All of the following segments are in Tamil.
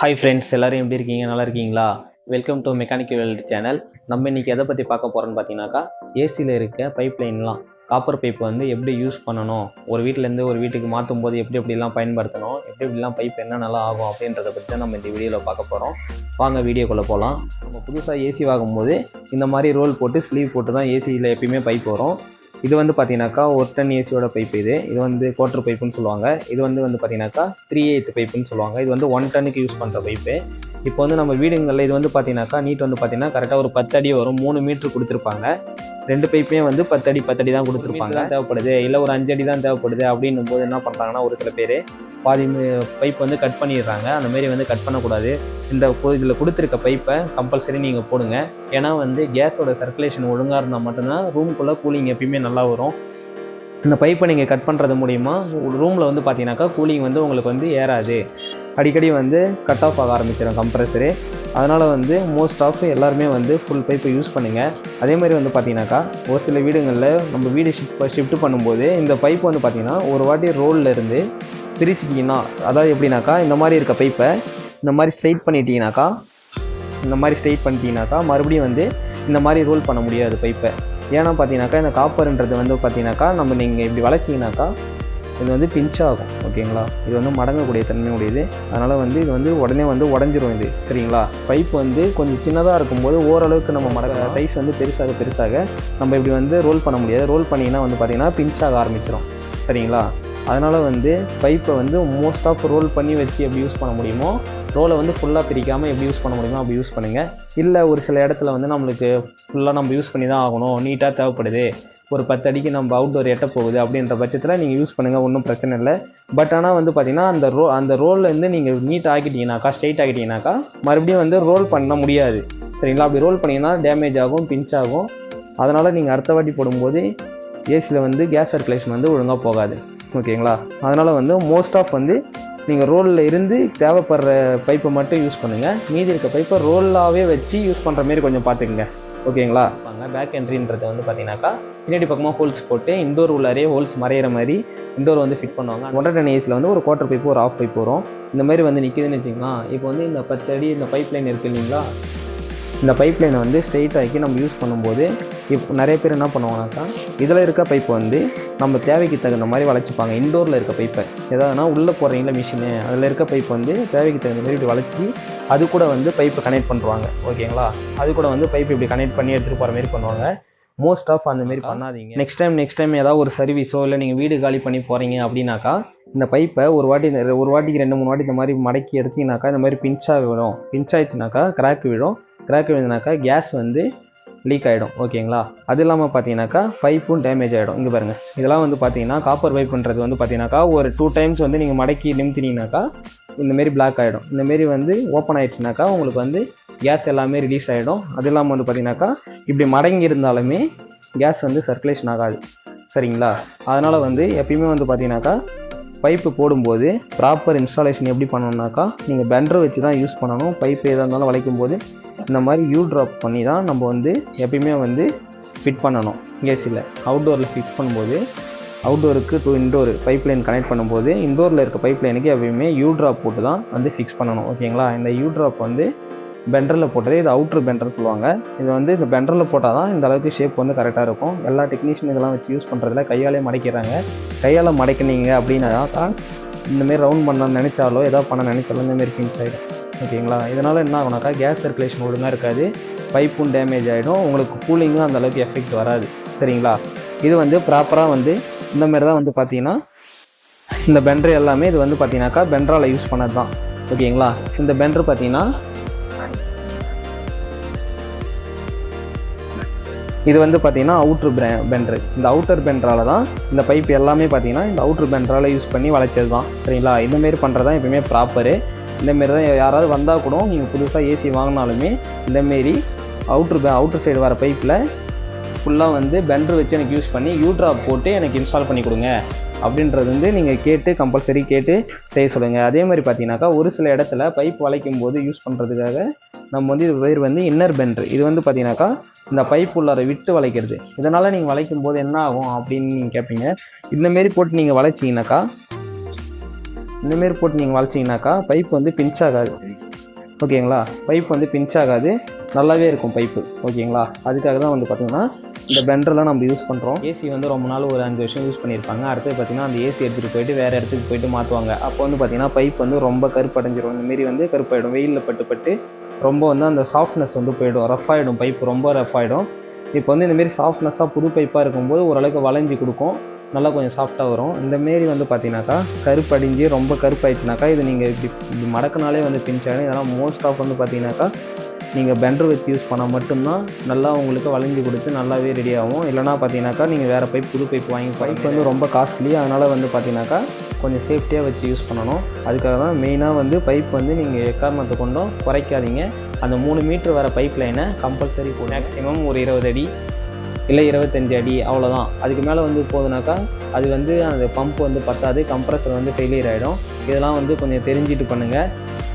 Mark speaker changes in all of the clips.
Speaker 1: ஹாய் ஃப்ரெண்ட்ஸ், எல்லோரும் எப்படி இருக்கீங்க? நல்லா இருக்கீங்களா? Welcome to mechanical world channel. நம்ம இன்றைக்கி எதை பற்றி பார்க்க போகிறோன்னு பார்த்தீங்கன்னாக்கா, ஏசியில் இருக்க பைப் லைன்லாம் காப்பர் பைப் வந்து எப்படி யூஸ் பண்ணணும், ஒரு வீட்டிலேருந்து ஒரு வீட்டுக்கு மாற்றும் போது எப்படி எப்படிலாம் பயன்படுத்தணும், எப்படி எப்படிலாம் பைப் என்னென்னலாம் ஆகும் அப்படின்றத பற்றி தான் நம்ம இந்த வீடியோவில் பார்க்க போகிறோம். வாங்க வீடியோக்குள்ளே போகலாம். நம்ம புதுசாக ஏசி வாங்கும்போது இந்த மாதிரி ரோல் போட்டு ஸ்லீவ் போட்டு தான் ஏசியில் எப்பயுமே பைப் வரும். இது வந்து பார்த்தீங்கன்னாக்கா 1 டன் ஏசியோட பைப். இது வந்து குவார்டர் பைப்புன்னு சொல்லுவாங்க. இது வந்து பார்த்தீங்கன்னாக்கா 3/8 பைப்புன்னு சொல்லுவாங்க. இது வந்து 1 டன்னுக்கு யூஸ் பண்ணுற பைப்பு. இப்போ வந்து நம்ம வீடுங்களில் இது வந்து பார்த்தீங்கன்னாக்கா நீட் வந்து பார்த்தீங்கன்னா கரெக்டாக ஒரு 10 அடி வரும். 3 மீட்ரு கொடுத்துருப்பாங்க. 2 பைப்பே வந்து 10 அடி தான் கொடுத்துருப்பாங்க. தேவைப்படுது இல்லை ஒரு 5 அடி தான் தேவைப்படுது அப்படின்னும் போது என்ன பண்ணுறாங்கன்னா, ஒரு சில பேர் பாதி பைப் வந்து கட் பண்ணிடுறாங்க. அந்த மாரி வந்து கட் பண்ணக்கூடாது. இந்த இதில் கொடுத்துருக்க பைப்பை கம்பல்சரி நீங்கள் போடுங்க. ஏன்னா வந்து கேஸோட சர்க்குலேஷன் ஒழுங்காக இருந்தால் மட்டும்தான் ரூம்குள்ளே கூலிங் எப்பயுமே நல்லா வரும். இந்த பைப்பை நீங்கள் கட் பண்ணுறது மூலிமா ரூமில் வந்து பார்த்தீங்கன்னாக்கா கூலிங் வந்து உங்களுக்கு வந்து ஏறாது. அடிக்கடி வந்து கட் ஆஃப் ஆக ஆரம்பிச்சிடும் கம்ப்ரெஸரு. அதனால் வந்து மோஸ்ட் ஆஃப் எல்லாருமே வந்து ஃபுல் பைப்பை யூஸ் பண்ணுங்கள். அதே மாதிரி வந்து பார்த்தீங்கன்னாக்கா ஒரு சில வீடுங்களில் நம்ம வீடு ஷிஃப்ட் பண்ணும்போது இந்த பைப் வந்து பார்த்திங்கன்னா ஒரு வாட்டி ரோலில் இருந்து பிரிச்சுட்டிங்கன்னா, அதாவது எப்படின்னாக்கா இந்த மாதிரி இருக்க பைப்பை இந்த மாதிரி ஸ்ட்ரைட் பண்ணிட்டீங்கன்னாக்கா மறுபடியும் வந்து இந்த மாதிரி ரோல் பண்ண முடியாது பைப்பை. ஏன்னா பார்த்தீங்கன்னாக்கா இந்த காப்பர்ன்றது வந்து பார்த்தீங்கன்னாக்கா நீங்கள் இப்படி வளைச்சிங்கனாக்கா இது வந்து பிஞ்ச் ஆகும். ஓகேங்களா? இது வந்து மடங்கக்கூடிய தன்மை உடையது. அதனால் வந்து இது வந்து உடனே வந்து உடஞ்சிரும் இது. சரிங்களா? பைப் வந்து கொஞ்சம் சின்னதாக இருக்கும்போது ஓரளவுக்கு நம்ம சைஸ் வந்து பெருசாக நம்ம இப்படி வந்து ரோல் பண்ண முடியாது. ரோல் பண்ணிங்கன்னா வந்து பார்த்திங்கன்னா பிஞ்ச் ஆக ஆரம்பிச்சிடும். சரிங்களா? அதனால் வந்து பைப்பை வந்து மோஸ்ட் ஆஃப் ரோல் பண்ணி வச்சு எப்படி யூஸ் பண்ண முடியுமோ, ரோலை வந்து ஃபுல்லாக பிரிக்காமல் எப்படி யூஸ் பண்ண முடியுமோ அப்படி யூஸ் பண்ணுங்கள். இல்லை ஒரு சில இடத்துல வந்து நம்மளுக்கு ஃபுல்லாக நம்ம யூஸ் பண்ணி தான் ஆகணும், நீட்டாக தேவைப்படுது, ஒரு 10 அடிக்கு நம்ம அவுட்டோர் எட்ட போகுது அப்படின்ற பட்சத்தில் நீங்கள் யூஸ் பண்ணுங்கள், ஒன்றும் பிரச்சனை இல்லை. பட் ஆனால் வந்து பார்த்திங்கன்னா அந்த ரோல்லேருந்து நீங்கள் நீட் ஆக்கிட்டீங்கன்னாக்கா, ஸ்ட்ரைட் ஆகிட்டீங்கன்னாக்கா மறுபடியும் வந்து ரோல் பண்ண முடியாது. சரிங்களா? அப்படி ரோல் பண்ணிங்கன்னா டேமேஜ் ஆகும், பிஞ்ச் ஆகும். அதனால் நீங்கள் அடுத்த வாட்டி போடும்போது ஏசியில் வந்து கேஸ் சர்க்குலேஷன் வந்து ஒழுங்காக போகாது. ஓகேங்களா? அதனால் வந்து மோஸ்ட் ஆஃப் வந்து நீங்கள் ரோலில் இருந்து தேவைப்படுற பைப்பை மட்டும் யூஸ் பண்ணுங்கள். மீதி இருக்க பைப்பை ரோலாகவே வச்சு யூஸ் பண்ணுற மாரி கொஞ்சம் பார்த்துக்குங்க. ஓகேங்களா? பேக் என்ட்ரின்றது வந்து பார்த்தீங்கன்னாக்கா பின்னாடி பக்கமாக ஹோல்ஸ் போட்டு இண்டோர் உள்ளாரே ஹோல்ஸ் மறையிற மாதிரி இண்டோர் வந்து ஃபிட் பண்ணுவாங்க. 1.5 டன் ஏசியில் வந்து ஒரு குவார்டர் பைப்பு ஒரு ஆஃப் பைப் வரும். இந்த மாதிரி வந்து நிற்கிதுன்னு வச்சுங்களா. இப்போ வந்து இந்த 10 அடி இந்த பைப் லைன் இருக்குது இல்லைங்களா, இந்த பைப் லைனை வந்து ஸ்ட்ரெயிட் ஆக்கி நம்ம யூஸ் பண்ணும்போது இப்போ நிறைய பேர் என்ன பண்ணுவாங்கனாக்கா, இதில் இருக்க பைப்பை வந்து நம்ம தேவைக்கு தகுந்த மாதிரி வளைச்சிப்பாங்க. இண்டோரில் இருக்க பைப்பை எதாவதுனா உள்ளே போடுறீங்களா மிஷினு, அதில் இருக்க பைப்பை வந்து தேவைக்கு தகுந்த மாதிரி இப்படி வளைச்சி அது கூட வந்து பைப்பை கனெக்ட் பண்ணுவாங்க. ஓகேங்களா? அது கூட வந்து பைப் இப்படி கனெக்ட் பண்ணி எடுத்துகிட்டு போகிற மாதிரி பண்ணுவாங்க. மோஸ்ட் ஆஃப் அந்த மாதிரி பண்ணாதீங்க. நெக்ஸ்ட் டைம் ஏதாவது ஒரு சர்வீஸோ இல்லை நீங்கள் வீடு காலி பண்ணி போகிறீங்க அப்படின்னாக்கா இந்த பைப்பை ஒரு வாட்டிக்கு 2-3 வாட்டி இந்த மாதிரி மடக்கி எடுத்திங்கனாக்கா இந்த மாதிரி பிஞ்சாக விடும். பிஞ்ச் ஆகிடுச்சுனாக்கா கிராக் விழுதுனாக்கா கேஸ் வந்து லீக் ஆகிடும். ஓகேங்களா? அது இல்லாமல் பார்த்தீங்கன்னாக்கா பைப்பும் டேமேஜ் ஆகிடும். இங்கே பாருங்கள், இதெல்லாம் வந்து பார்த்தீங்கன்னா காப்பர் பைப்புன்றது வந்து பார்த்தீங்கன்னாக்கா ஒரு 2 டைம்ஸ் வந்து நீங்கள் மடக்கி நிமித்தினீங்கனாக்கா இந்தமாரி பிளாக் ஆகிடும். இந்தமாரி வந்து ஓப்பன் ஆகிடுச்சுனாக்கா உங்களுக்கு வந்து கேஸ் எல்லாமே ரிலீஸ் ஆகிடும். அது இல்லாமல் வந்து பார்த்தீங்கன்னாக்கா இப்படி மடங்கி இருந்தாலுமே கேஸ் வந்து சர்க்குலேஷன் ஆகாது. சரிங்களா? அதனால் வந்து எப்பயுமே வந்து பார்த்தீங்கன்னாக்கா பைப்பு போடும்போது ப்ராப்பர் இன்ஸ்டாலேஷன் எப்படி பண்ணணுன்னாக்கா நீங்கள் பெண்டர் வச்சு தான் யூஸ் பண்ணணும். பைப்பு எதாக இருந்தாலும் வளைக்கும் போது இந்த மாதிரி யூ ட்ராப் பண்ணி தான் நம்ம வந்து எப்பயுமே வந்து ஃபிட் பண்ணணும். ஏசியில் அவுட்டோரில் ஃபிட் பண்ணும்போது அவுட்டோருக்கு to indoor pipe line connect பண்ணும்போது இண்டோரில் இருக்க பைப் லைனுக்கு எப்பயுமே யூ ட்ராப் போட்டு தான் வந்து ஃபிக்ஸ் பண்ணணும். ஓகேங்களா? இந்த யூ ட்ராப் வந்து பெண்டரில் போட்டது, இது அவுட்ரு பெண்டர் சொல்லுவாங்க. இது வந்து இந்த பெண்டரில் போட்டால் தான் இந்த அளவுக்கு ஷேப் வந்து கரெக்டாக இருக்கும். எல்லா டெக்னீஷியன் இதெல்லாம் வச்சு யூஸ் பண்ணுறதுல கையாலே மடக்கிறாங்க. கையால் மடக்கினீங்க அப்படின்னா தான் இந்தமாரி ரவுண்ட் பண்ண நினச்சாலோ ஏதாவது பண்ண நினச்சாலும் இந்தமாரி பிஞ்ச் ஆகிடும். ஓகேங்களா? இதனால் என்ன ஆகுனாக்கா கேஸ் சர்க்குலேஷன் ஒழுங்காக இருக்காது, பைப்பும் டேமேஜ் ஆகிடும், உங்களுக்கு கூலிங்கும் அந்தளவுக்கு எஃபெக்ட் வராது. சரிங்களா? இது வந்து ப்ராப்பராக வந்து இந்தமாரி தான் வந்து பார்த்தீங்கன்னா இந்த பெண்டர் எல்லாமே இது வந்து பார்த்தீங்கன்னாக்கா பெண்டரால் யூஸ் பண்ணது தான். ஓகேங்களா? இந்த பெண்டர் பார்த்தீங்கன்னா இது வந்து பார்த்தீங்கன்னா அவுட்ரு பெண்டரு. இந்த அவுட்டர் பெண்டரால் தான் இந்த பைப் எல்லாமே பார்த்தீங்கன்னா இந்த அவுட்ரு பெண்டரால் யூஸ் பண்ணி வளைச்சது தான். சரிங்களா? இந்தமாரி பண்ணுறது தான் எப்பவுமே ப்ராப்பரு. இந்தமாரி தான் யாராவது வந்தால் கூட நீங்கள் புதுசாக ஏசி வாங்கினாலுமே இந்தமாரி அவுட்ரு சைடு வர பைப்பில் ஃபுல்லாக வந்து பெண்டர் வச்சு எனக்கு யூஸ் பண்ணி யூ ட்ராப் போட்டு எனக்கு இன்ஸ்டால் பண்ணி கொடுங்க அப்படின்றது வந்து நீங்கள் கம்பல்சரி கேட்டு செய்ய சொல்லுங்கள். அதே மாதிரி பார்த்தீங்கன்னாக்கா ஒரு சில இடத்துல பைப் வளைக்கும் போது யூஸ் பண்ணுறதுக்காக நம்ம வந்து இது பேர் வந்து இன்னர் பெண்டர். இது வந்து பார்த்தீங்கன்னாக்கா இந்த பைப் உள்ளார விட்டு வளைக்கிறது. இதனால் நீங்கள் வளைக்கும் போது என்ன ஆகும் அப்படின்னு நீங்கள் கேட்பீங்க. இந்தமாரி போட்டு நீங்கள் வளைச்சிங்கனாக்கா இந்தமாரி போட்டு நீங்கள் வளைச்சிங்கனாக்கா பைப் வந்து பிஞ்ச் ஆகாது. ஓகேங்களா, பைப் வந்து பிஞ்ச் ஆகாது, நல்லாவே இருக்கும் பைப்பு. ஓகேங்களா, அதுக்காக தான் வந்து பார்த்திங்கன்னா இந்த பெண்டர்லாம் நம்ம யூஸ் பண்ணுறோம். ஏசி வந்து ரொம்ப நாள் ஒரு 5 வருஷம் யூஸ் பண்ணியிருப்பாங்க. அடுத்தது பார்த்திங்கன்னா அந்த ஏசி எடுத்துகிட்டு போயிட்டு வேறு இடத்துக்கு போயிட்டு மாற்றுவாங்க. அப்போ வந்து பார்த்திங்கன்னா பைப் வந்து ரொம்ப கருப்படைஞ்சிரும். இந்தமாரி வந்து கருப்பாயிடும், வெயிலில் பட்டு ரொம்ப வந்து அந்த சாஃப்ட்னஸ் வந்து போயிடும், ரஃப் ஆகிடும், பைப் ரொம்ப ரஃப் ஆகிடும். இப்போ வந்து இந்தமாரி சாஃப்ட்னஸாக புது பைப்பாக இருக்கும்போது ஓரளவுக்கு வளைஞ்சி கொடுக்கும், நல்லா கொஞ்சம் சாஃப்டாக வரும். இந்தமாரி வந்து பார்த்தீங்கன்னாக்கா கருப்படிஞ்சு ரொம்ப கருப்பாயிடுச்சுனாக்கா இது நீங்கள் இப்படி மடக்கினாலே வந்து பிஞ்ச் ஆகிடும். இதெல்லாம் மோஸ்ட் ஆஃப் வந்து பார்த்தீங்கன்னாக்கா நீங்கள் பெண்டர் வச்சு யூஸ் பண்ணால் மட்டும்தான் நல்லா உங்களுக்கு வளைஞ்சி கொடுத்து நல்லாவே ரெடி ஆகும். இல்லைனா பார்த்தீங்கன்னாக்கா நீங்கள் வேறு பைப் புது பைப் வாங்கி, பைப் வந்து ரொம்ப காஸ்ட்லி, அதனால் வந்து பார்த்தீங்கன்னாக்கா கொஞ்சம் சேஃப்டியாக வச்சு யூஸ் பண்ணணும். அதுக்காக தான் மெயினாக வந்து பைப் வந்து நீங்கள் எக்காரணத்தை கொண்டும் குறைக்காதீங்க. அந்த 3 மீட்டர் வர பைப் லைனை கம்பல்சரி போடும். மேக்ஸிமம் ஒரு 20 அடி இல்லை 25 அடி அவ்வளோதான். அதுக்கு மேலே வந்து போகுதுனாக்கா அது வந்து அந்த பம்ப் வந்து பத்தாது, கம்ப்ரஸர் வந்து ஃபெயிலியர் ஆகிடும். இதெல்லாம் வந்து கொஞ்சம் தெரிஞ்சுட்டு பண்ணுங்கள்.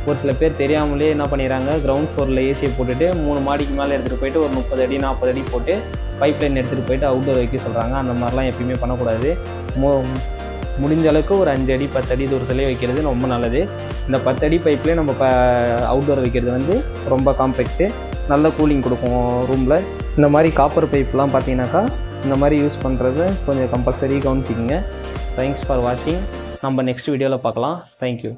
Speaker 1: ஒரு சில பேர் தெரியாமலே என்ன பண்ணிடுறாங்க, கிரவுண்ட் ஃப்ளோரில் ஏசியை போட்டுட்டு 3 மாடிக்கு மேலே எடுத்துகிட்டு போயிட்டு ஒரு 30 அடி 40 அடி போட்டு பைப் லைன் எடுத்துகிட்டு போயிட்டு அவுட்டோர் வைக்க சொல்கிறாங்க. அந்த மாதிரிலாம் எப்பயுமே பண்ணக்கூடாது. முடிஞ்ச அளவுக்கு ஒரு 5 அடி 10 அடி தூரத்துலேயே வைக்கிறது ரொம்ப நல்லது. இந்த 10 அடி பைப்லேயே நம்ம அவுட்டோர் வைக்கிறது வந்து ரொம்ப காம்பேக்ட்டு, நல்ல கூலிங் கொடுக்கும் ரூமில். இந்த மாதிரி காப்பர் பைப்லாம் பார்த்தீங்கன்னாக்கா இந்த மாதிரி யூஸ் பண்ணுறது கொஞ்சம் கம்பல்சரி கவனிச்சிக்கிங்க. தேங்க்ஸ் ஃபார் வாட்சிங். நம்ம நெக்ஸ்ட் வீடியோவில் பார்க்கலாம். தேங்க்யூ.